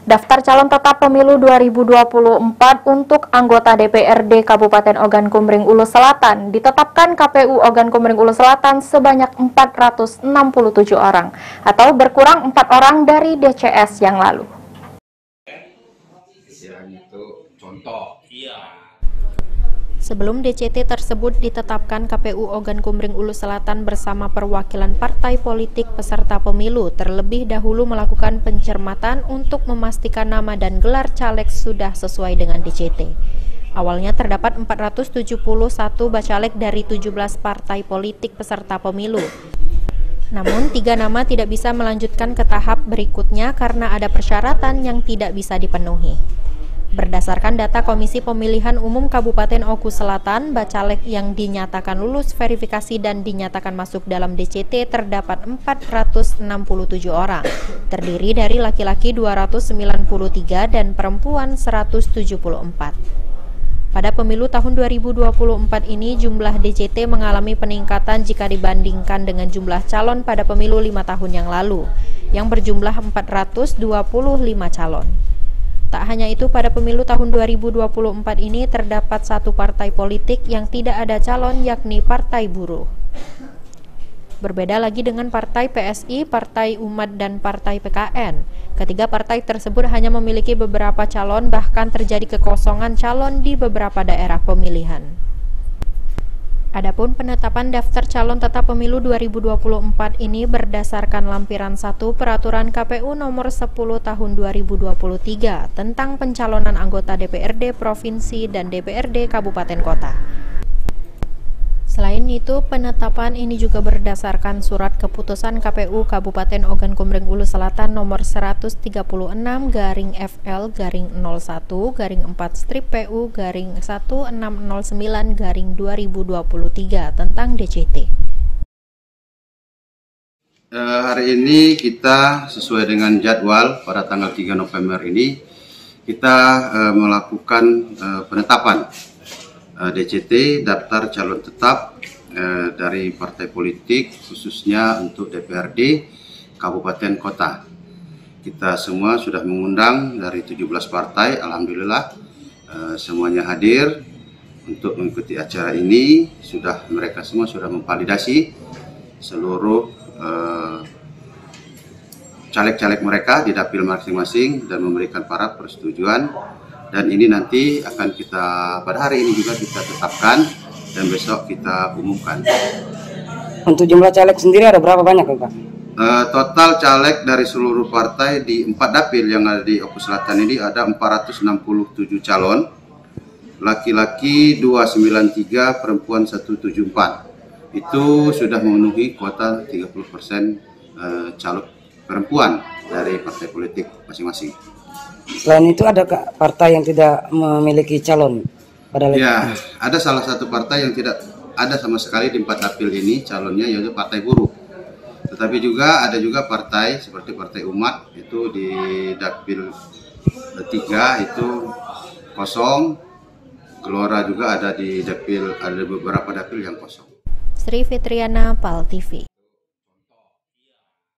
Daftar calon tetap pemilu 2024 untuk anggota DPRD Kabupaten Ogan Komering Ulu Selatan ditetapkan KPU Ogan Komering Ulu Selatan sebanyak 467 orang atau berkurang 4 orang dari DCS yang lalu. Sebelum DCT tersebut ditetapkan, KPU Ogan Komering Ulu Selatan bersama perwakilan partai politik peserta pemilu terlebih dahulu melakukan pencermatan untuk memastikan nama dan gelar caleg sudah sesuai dengan DCT. Awalnya terdapat 471 bacalek dari 17 partai politik peserta pemilu. Namun, 3 nama tidak bisa melanjutkan ke tahap berikutnya karena ada persyaratan yang tidak bisa dipenuhi. Berdasarkan data Komisi Pemilihan Umum Kabupaten Oku Selatan, bacalek yang dinyatakan lulus verifikasi dan dinyatakan masuk dalam DCT terdapat 467 orang, terdiri dari laki-laki 293 dan perempuan 174. Pada pemilu tahun 2024 ini, jumlah DCT mengalami peningkatan jika dibandingkan dengan jumlah calon pada pemilu 5 tahun yang lalu, yang berjumlah 425 calon. Tak hanya itu, pada pemilu tahun 2024 ini terdapat satu partai politik yang tidak ada calon, yakni Partai Buruh. Berbeda lagi dengan Partai PSI, Partai Umat, dan Partai PKN. Ketiga partai tersebut hanya memiliki beberapa calon, bahkan terjadi kekosongan calon di beberapa daerah pemilihan. Adapun penetapan daftar calon tetap pemilu 2024 ini berdasarkan lampiran 1 Peraturan KPU nomor 10 tahun 2023 tentang pencalonan anggota DPRD Provinsi dan DPRD Kabupaten Kota. Selain itu, penetapan ini juga berdasarkan surat keputusan KPU Kabupaten Ogan Komering Ulu Selatan nomor 136/FL/01-PU/1609/2023 tentang DCT. Hari ini kita sesuai dengan jadwal pada tanggal 3 November ini kita melakukan penetapan DCT daftar calon tetap dari partai politik khususnya untuk DPRD Kabupaten Kota. Kita semua sudah mengundang dari 17 partai, alhamdulillah semuanya hadir untuk mengikuti acara ini. Mereka semua sudah memvalidasi seluruh caleg-caleg mereka di dapil masing-masing dan memberikan para persetujuan. Dan ini nanti akan pada hari ini juga kita tetapkan dan besok kita umumkan. Untuk jumlah caleg sendiri ada berapa banyak, Pak? Total caleg dari seluruh partai di 4 dapil yang ada di Oku Selatan ini ada 467 calon, laki-laki 293, perempuan 174. Itu sudah memenuhi kuota 30% caleg perempuan dari partai politik masing-masing. Selain itu ada partai yang tidak memiliki calon? Ya, ada salah satu partai yang tidak ada sama sekali di 4 dapil ini calonnya, yaitu Partai Buruh. Tetapi juga ada partai seperti Partai Umat, itu di dapil 3 itu kosong. Gelora juga ada di beberapa dapil yang kosong. Sri Fitriana, PAL TV.